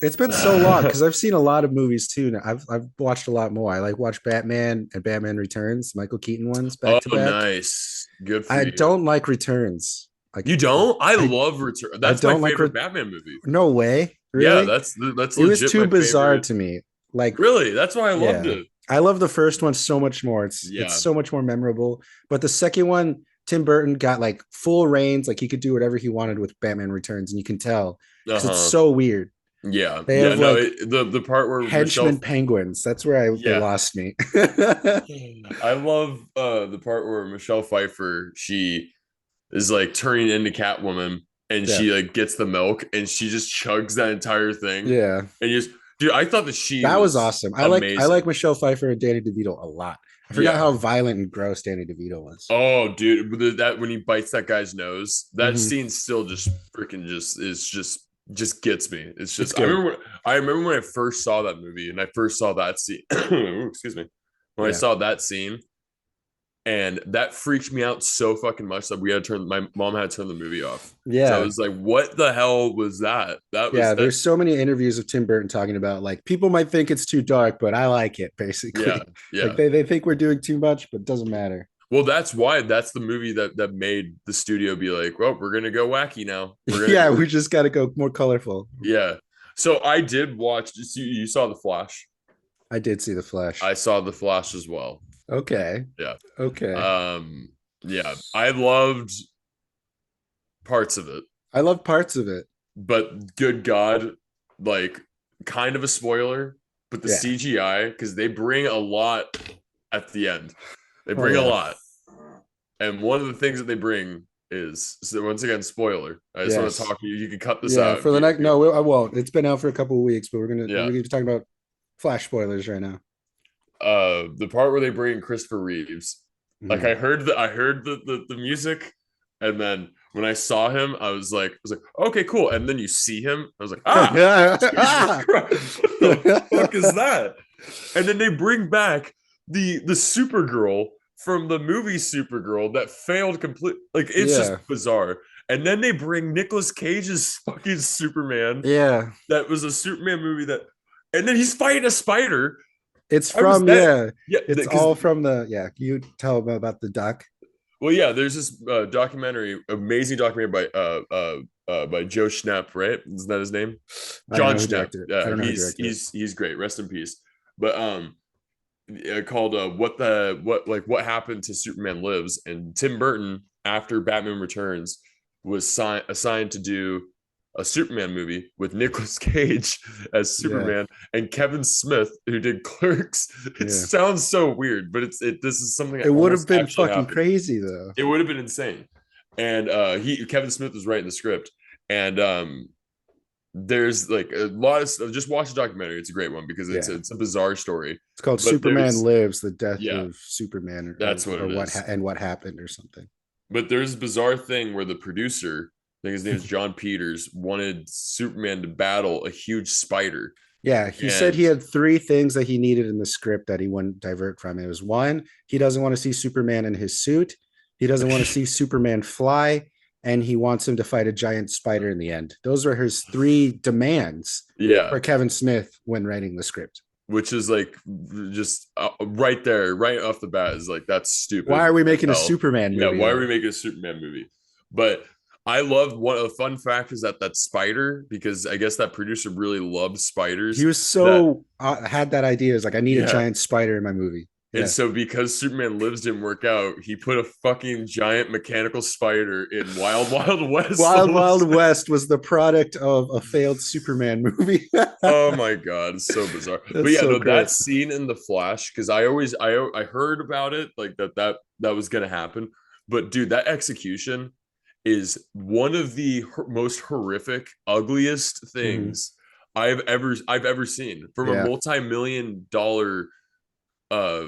It's been so long because I've seen a lot of movies too. Now. I've watched a lot more. I like watch Batman and Batman Returns, Michael Keaton ones back Oh, to back. nice. Good for I you. don't like Returns. Like You don't? I I love Return. I That's my don't like favorite Batman movie. no way. Yeah, Really? that's It was legit too my bizarre favorite. to me. Like Really? That's why I loved yeah. it. I love the first one so much more. It's Yeah. so much more memorable. But the second one, Tim Burton got like full reigns, like he could do whatever he wanted with Batman Returns, and you can tell because it's Uh-huh. so weird. Yeah. They Yeah. have No, like the part where henchmen Michelle. penguins. That's where they Yeah. lost me. I love the part where Michelle Pfeiffer, she is like turning into Catwoman and Yeah. she like gets the milk and she just chugs that entire thing. Yeah. And you just, dude, I thought that she That was was awesome. I like amazing. Michelle Pfeiffer and Danny DeVito a lot. I forgot Yeah. how violent and gross Danny DeVito was. Oh, dude, that when he bites that guy's nose, that Hmm. scene still just freaking just gets me. It's It's just good. I remember when I first saw that movie and I first saw that scene. Excuse me. When I Yeah. saw that scene, and that freaked me out so fucking much that we had to turn my mom had to turn the movie off. So I Yeah. was like, what the hell was that? That was Yeah. that. There's so many interviews of Tim Burton talking about like people might think it's too dark, but I like it, Yeah, basically. Like yeah. they think we're doing too much, but it doesn't matter. Well, that's why that's the movie that made the studio be like, well, we're gonna go wacky now. Yeah, We're we just gotta go more colorful. Yeah. So I did watch. You saw the Flash. I did see the Flash. I saw the Flash as well. Okay. Yeah. Okay. Um. Yeah. I loved parts of it, I love parts of it. but good God, like kind of a spoiler. But the Yeah. CGI, because they bring a lot at the end. They Oh bring a yeah. lot, and one of the things that they bring is, so once again, spoiler. I just want to Yes. talk. You can cut this Yeah. out. For the next, no, I won't. It's been out for a couple of weeks, but we're Yeah. gonna be talking about Flash spoilers right now. The part where they bring Christopher Reeves, like Mhm. I heard the music, and then when I saw him, I was like, okay, cool. And then you see him, I was like, Jesus Ah! Christ, what the fuck is that? And then they bring back the Supergirl from the movie Supergirl that failed complete. Like it's just Yeah. bizarre. And then they bring Nicolas Cage's fucking Superman. Yeah. That was a Superman movie that, and then he's fighting a spider. It's I was from that yeah. Yeah, It's because all from the yeah. You tell them about the doc. well, yeah, there's this documentary, amazing documentary by Joe Schnapp, right? Isn't that his name? I don't John know who Schnapp. directed it. I Yeah, don't know who he's directed it. he's he's great. Rest in peace. But called what happened to Superman Lives, and Tim Burton after Batman Returns was assigned to do a Superman movie with Nicolas Cage as Yeah. Superman and Kevin Smith who did Clerks. It Yeah. sounds so weird, but this is something It that would have almost been actually fucking happened. crazy though. It would have been insane. And he Kevin Smith was writing the script, and there's like a lot of just watch the documentary. It's a great one because Yeah. it's a bizarre story, It's called but Superman there's Lives: The Death yeah, of Superman, that's what or it is. what happened or something. But there's a bizarre thing where the producer, I think his name is John Peters, wanted Superman to battle a huge spider. Yeah, he said And he had three things that he needed in the script that he wouldn't divert from. It was one, he doesn't want to see Superman in his suit. He doesn't want to see Superman fly, and he wants him to fight a giant spider in the end. Those were his three demands yeah, for Kevin Smith when writing the script. which is like just right there, right off the bat, is like that's Why stupid are we as making a hell. Superman Yeah, movie why are we then? making a Superman movie? But I loved one of the fun fact is that spider, because I guess that producer really loved He spiders. was That so had that idea. It's like I need a Yeah, giant spider in my movie. and Yeah. so because Superman Lives didn't work out, he put a fucking giant mechanical spider in Wild Wild West. Wild Wild West was the product of a failed Superman movie. Oh my god, it's so bizarre. But That's yeah, so no, that great. scene in the Flash, because I heard about it, like that was gonna happen. But dude, that execution is one of the most horrific, ugliest Mhm. things I've ever seen from a Yeah. multi-million dollar uh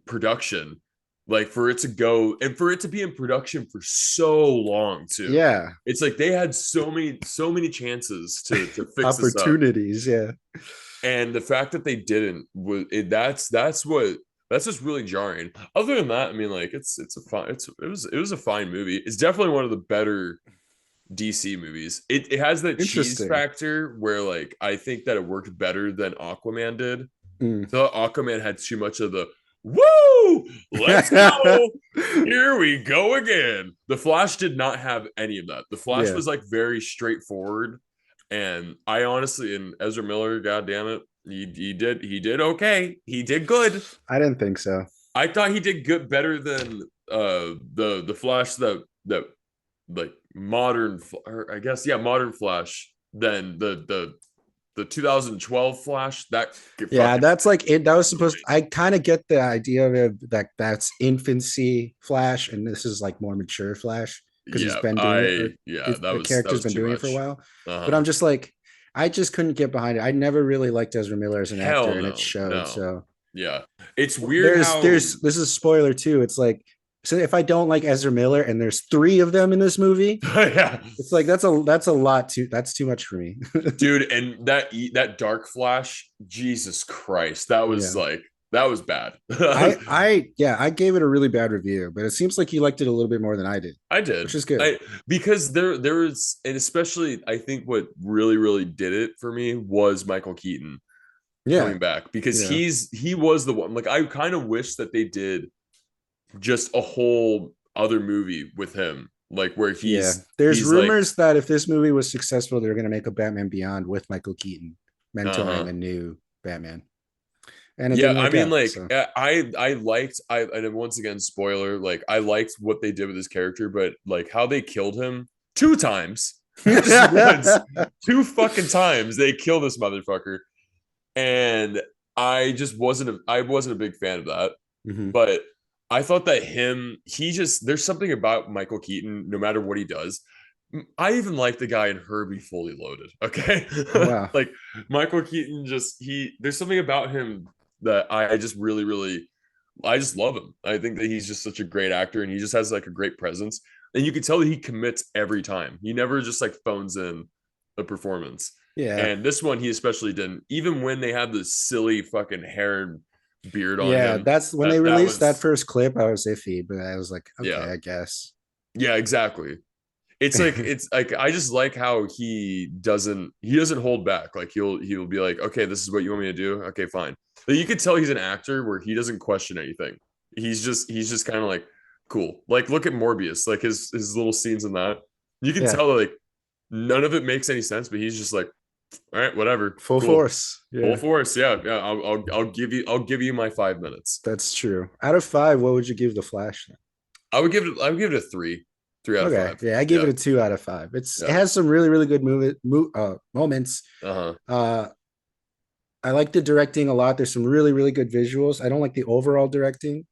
production. Like for it to go and for it to be in production for so long too. Yeah. It's like they had so many chances to fix this up, Opportunities. Yeah. and the fact that they didn't was it, that's just really jarring. Other than that, I mean, like it's a fine it was a fine movie. It's definitely one of the better DC movies. It has that cheese Interesting. factor where like I think that it worked better than Aquaman did. Mm. So Aquaman had too much of the woo, let's go. Here we go again. The Flash did not have any of that. The Flash Yeah, was like very straightforward. And I honestly, and Ezra Miller, god damn it, he did okay. He did good. I didn't think so. I thought he did good better than the Flash that like modern or I guess yeah modern Flash than the 2012 Flash that Yeah, fucking that's like it. That was supposed. movie. I kind of get the idea of it, that that's infancy Flash, and this is like more mature Flash because he's Yeah, been doing it, or I yeah the that character's was been too doing it for a much. while. But Uh-huh. I'm just like, I just couldn't get behind it. I never really liked Ezra Miller as an Hell actor, and it no, showed. no. So Yeah, it's weird how there's this is a spoiler too. It's like, so if I don't like Ezra Miller, and there's three of them in this movie, yeah, it's like that's a lot too. That's too much for me. dude, and that Dark Flash, Jesus Christ, Yeah. that was bad. I gave it a really bad review, but it seems like you liked it a little bit more than I did, I which did. is good. I because there was and especially I think what really did it for me was Michael Keaton Yeah, coming back because yeah, he was the one. Like I kind of wish that they did just a whole other movie with him, like where yeah. There's he's like rumors that if this movie was successful, they're going to make a Batman Beyond with Michael Keaton mentoring uh-huh. a new Batman, and it Yeah, didn't I work mean, out. like So I liked and once again spoiler, like I liked what they did with his character, but like how they killed him two times, not just once, two fucking times they kill this motherfucker, and I wasn't a big fan of that, Mhm. but I thought that he just there's something about Michael Keaton, no matter what he does. I even like the guy in Herbie Fully Loaded. Okay, Oh wow, like Michael Keaton, just he there's something about him that I just really I just love him. I think that he's just such a great actor, and he just has like a great presence, and you can tell that he commits every time. He never just like phones in a performance. yeah, And this one he especially didn't. Even when they had the silly fucking hair and beard on yeah. him, That's when they that released that was first clip. I was iffy, but I was like, okay, yeah, I guess. yeah, exactly. It's like I just like how he doesn't hold back. Like he'll be like, okay, this is what you want me to do. Okay, fine. Like, you could tell he's an actor where he doesn't question anything. He's just kind of like cool. Like look at Morbius, like his little scenes in that. You can Yeah, tell like none of it makes any sense, but he's just like, all right, whatever, full cool, force. full Yeah, force. Yeah, yeah. I'll give you my 5 minutes. that's true. Out of five, what would you give the Flash? I would give it a three out of Okay, five. yeah, I gave Yeah, it a 2 out of 5. It yeah. has some really really good moments. Uh huh. Uh, I like the directing a lot. There's some really really good visuals. I don't like the overall directing.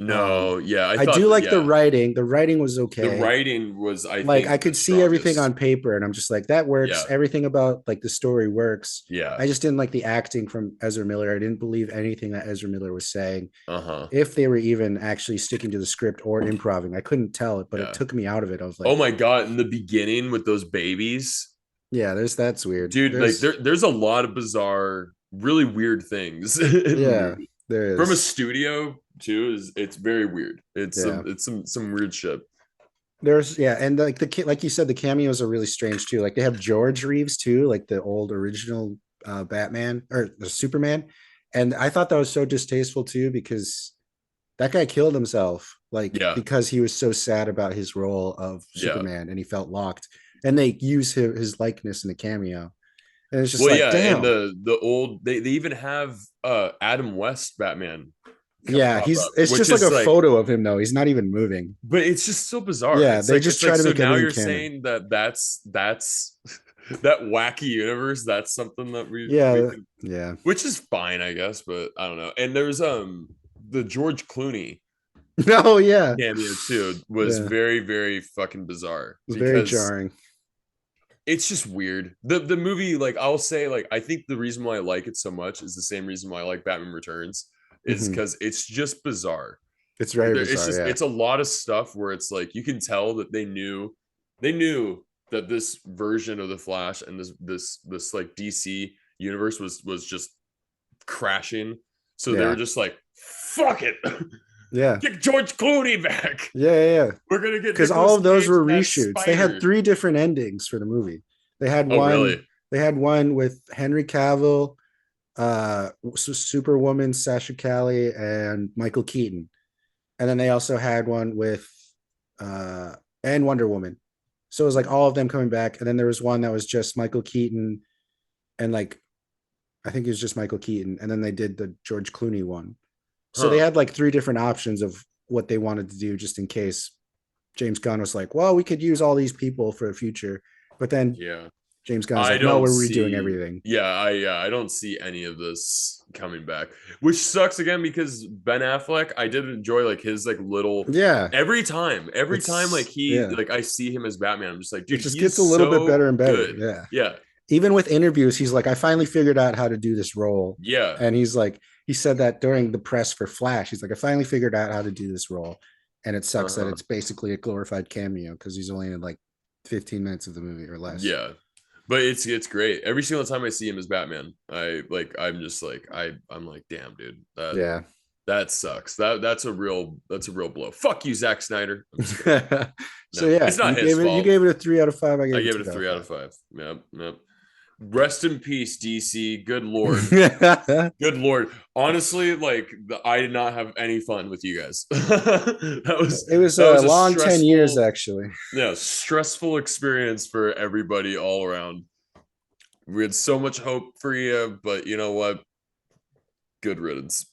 Um, No, yeah, I I thought do that, like the yeah. writing. The writing was The okay. writing was, I Like I think, the could see everything strongest. on paper, and I'm just like, that works. Yeah, Everything about like the story works. yeah, I just didn't like the acting from Ezra Miller. I didn't believe anything that Ezra Miller was saying. uh-huh, If they were even actually sticking to the script or improving, I couldn't tell it, but it yeah. took me out of it. I was Oh like, my God, in the beginning with those babies, yeah, that's weird. dude, like There's there's a lot of bizarre, really weird things in the yeah, movie. there From a is. studio too, is it's very weird. Yeah. It's some weird shit. There's yeah, and like like you said, the cameos are really strange too. Like they have George Reeves too, like the old original Batman or the Superman, and I thought that was so distasteful too because that guy killed himself like Yeah, because he was so sad about his role of yeah. Superman and he felt locked, and they use his likeness in the cameo, and it's just Well, like, yeah, and damn, the old they even have Adam West Batman yeah, pop he's up, it's which just like is a like photo of him though. He's not even moving. but it's just so bizarre. Yeah, they just It's try like to so make now everything you're canon. saying that that's that wacky universe. That's something that we Yeah, can, yeah. which is fine, I guess. But I don't know. And there's the George Clooney Oh yeah, cameo too was yeah. very fucking bizarre It's very because jarring. it's just weird. The movie, like I'll say, like I think the reason why I like it so much is the same reason why I like Batman Returns is Mhm. because it's just bizarre. It's very It's bizarre. just Yeah. it's a lot of stuff where it's like you can tell that they knew that this version of the Flash and this like DC universe was just crashing, so they were Yeah. just like fuck it. Yeah. Get George Clooney back. Yeah. We're gonna get Because all Nicolas of those Cage were as reshoots. They had Spider. 3 different endings for the movie. They had Oh, one. really? They had one with Henry Cavill, Superwoman, Sasha Calle, and Michael Keaton. And then they also had one with and Wonder Woman. So it was like all of them coming back. And then there was one that was just Michael Keaton and like I think it was just Michael Keaton. And then they did the George Clooney one. So they Huh? had like 3 different options of what they wanted to do just in case James Gunn was like, well, we could use all these people for the future. But then Yeah. James Gunn's I like, no, don't we're redoing see. everything. I don't see any of this coming back, which sucks again because Ben Affleck, I did enjoy like his like little Yeah. every time like he Yeah. like I see him as Batman, I'm just like, It dude, just he's gets a little bit better so and better. good. Yeah. Yeah, Even with interviews, he's like, I finally figured out how to do this role. yeah. And he's like, he said that during the press for Flash. He's like, I finally figured out how to do this role. And it sucks that Uh-huh. it's basically a glorified cameo because he's only in like 15 minutes of the movie or less. Yeah. But it's great. Every single time I see him as Batman, I'm just like I'm like, damn, dude, Yeah. that sucks. That's a real blow. Fuck you, Zack Snyder. So No, yeah, it's not his you fault. gave it a 3 out of 5. I I gave gave it it a 3 out of 5. 5. Yep, yep. Rest in peace, DC. Good lord. Good lord. Honestly, like I did not have any fun with you guys. It was that a was a long 10 years, stressful, actually. yeah, stressful experience for everybody all around. We had so much hope for you, but you know what? Good riddance.